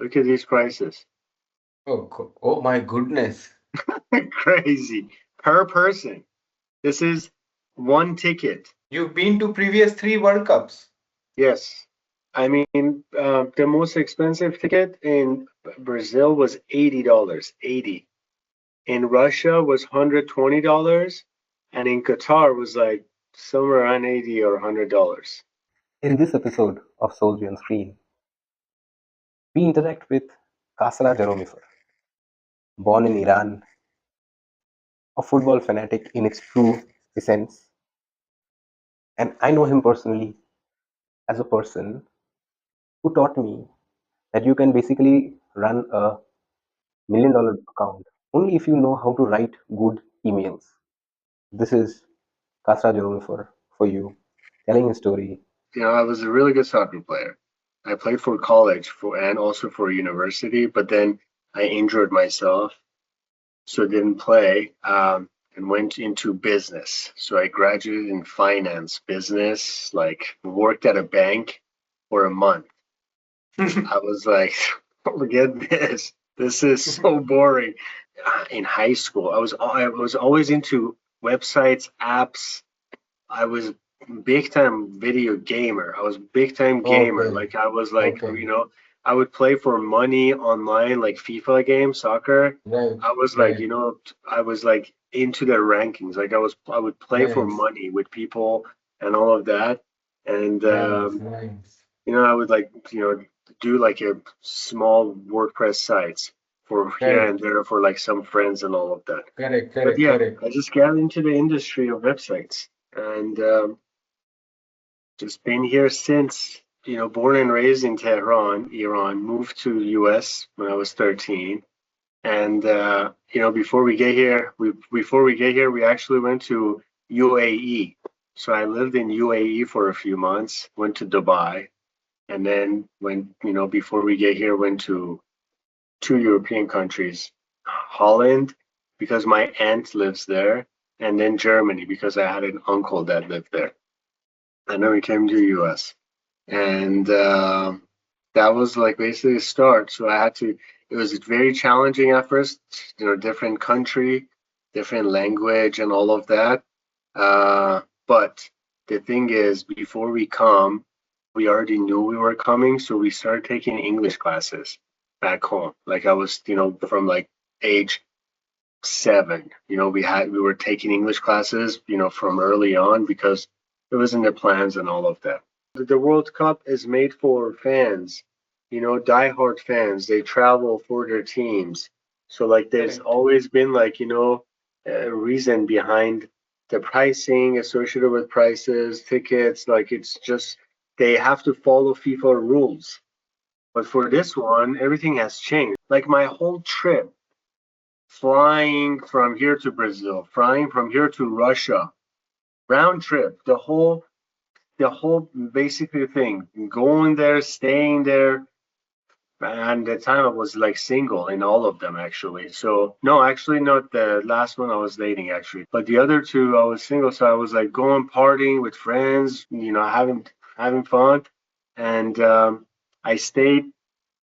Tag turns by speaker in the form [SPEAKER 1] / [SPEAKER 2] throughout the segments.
[SPEAKER 1] Look at these prices.
[SPEAKER 2] Oh my goodness.
[SPEAKER 1] Crazy. Per person. This is one ticket.
[SPEAKER 2] You've been to previous three World Cups.
[SPEAKER 1] Yes. I mean, the most expensive ticket in Brazil was $80. 80. In Russia was $120, and in Qatar was like somewhere around 80 or $100.
[SPEAKER 3] In this episode of Soldier on Screen, we interact with Kasra Jaromifar, born in Iran, a football fanatic in its true essence, and I know him personally as a person who taught me that you can basically run a $1 million account only if you know how to write good emails. This is Kasra Jaromifar for you, telling his story.
[SPEAKER 1] I was a really good soccer player. I played for college and also for university, but then I injured myself, so didn't play, and went into business. So I graduated in finance, business, like worked at a bank for a month. I was like, forget this. This is so boring. In high school, I was always into websites, apps. I was big time video gamer. I was big time gamer.
[SPEAKER 2] Okay,
[SPEAKER 1] Like I was like,
[SPEAKER 2] okay,
[SPEAKER 1] I would play for money online, like FIFA games, soccer.
[SPEAKER 2] right,
[SPEAKER 1] I was like,
[SPEAKER 2] right,
[SPEAKER 1] I was like into the rankings. Like I would play for
[SPEAKER 2] nice,
[SPEAKER 1] money with people and all of that. And
[SPEAKER 2] nice, nice.
[SPEAKER 1] I would like, do like a small WordPress sites for here and
[SPEAKER 2] Correct,
[SPEAKER 1] there for like some friends and all of that.
[SPEAKER 2] correct,
[SPEAKER 1] But
[SPEAKER 2] correct,
[SPEAKER 1] yeah,
[SPEAKER 2] correct.
[SPEAKER 1] I just got into the industry of websites and just been here since, born and raised in Tehran, Iran, moved to US when I was 13. And before we get here, we actually went to UAE. So I lived in UAE for a few months, went to Dubai, and then before we get here, went to two European countries, Holland, because my aunt lives there, and then Germany, because I had an uncle that lived there. And then we came to the US. And that was like basically a start. So it was very challenging at first, different country, different language, and all of that. But the thing is, before we come, we already knew we were coming, so we started taking English classes back home. Like I was, from like age 7, we were taking English classes, from early on because it was in the plans and all of that. The World Cup is made for fans, diehard fans. They travel for their teams. So like there's
[SPEAKER 2] Correct.
[SPEAKER 1] always been like, a reason behind the pricing associated with prices, tickets, like it's just they have to follow FIFA rules. But for this one, everything has changed. Like my whole trip, flying from here to Brazil, flying from here to Russia, round trip, the whole basically thing, going there, staying there, and the time I was like single in all of them actually. So no, actually not the last one I was dating actually, but the other two I was single. So I was like going partying with friends, having fun, and I stayed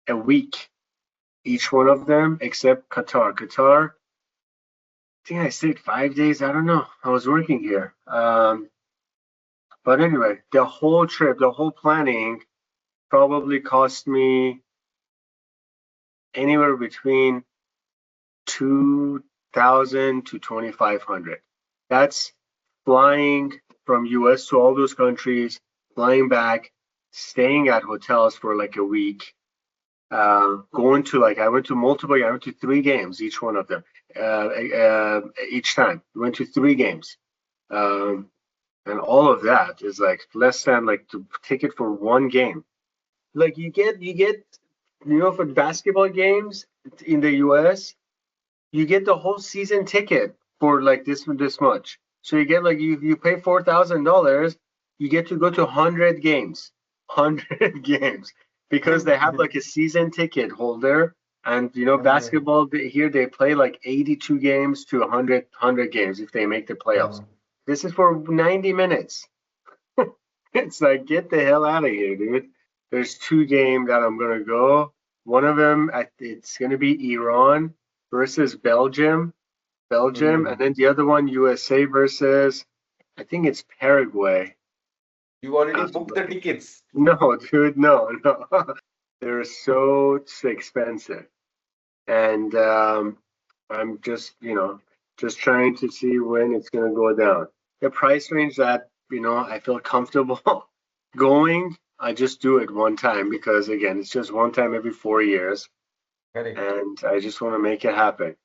[SPEAKER 1] a week each one of them except Qatar. Qatar, I think I stayed 5 days. I don't know. I was working here. But anyway, the whole trip, the whole planning probably cost me anywhere between 2,000 to 2,500. That's flying from US to all those countries, flying back, staying at hotels for like a week, going to like I went to 3 games, each one of them, each time. We went to 3 games. Um, and all of that is like less than like the ticket for one game. Like you get for basketball games in the US, you get the whole season ticket for like this much. So you get like you pay $4,000, you get to go to 100 games, 100 games, because they have like a season ticket holder. And
[SPEAKER 2] Hundred.
[SPEAKER 1] basketball here they play like 82 games to 100 games if they make the playoffs.
[SPEAKER 2] Wow.
[SPEAKER 1] This is for 90 minutes. It's like get the hell out of here, dude. There's 2 games that I'm gonna go. one of them, it's going to be Iran versus Belgium, and then the other one, USA versus, I think it's Paraguay.
[SPEAKER 2] You already
[SPEAKER 1] Uh,
[SPEAKER 2] booked the tickets.
[SPEAKER 1] no, dude, no. They're so expensive. And I'm just, just trying to see when it's going to go down. The price range that, I feel comfortable going, I just do it one time because, again, it's just one time every 4 years.
[SPEAKER 2] Correct.
[SPEAKER 1] And I just want to make it happen.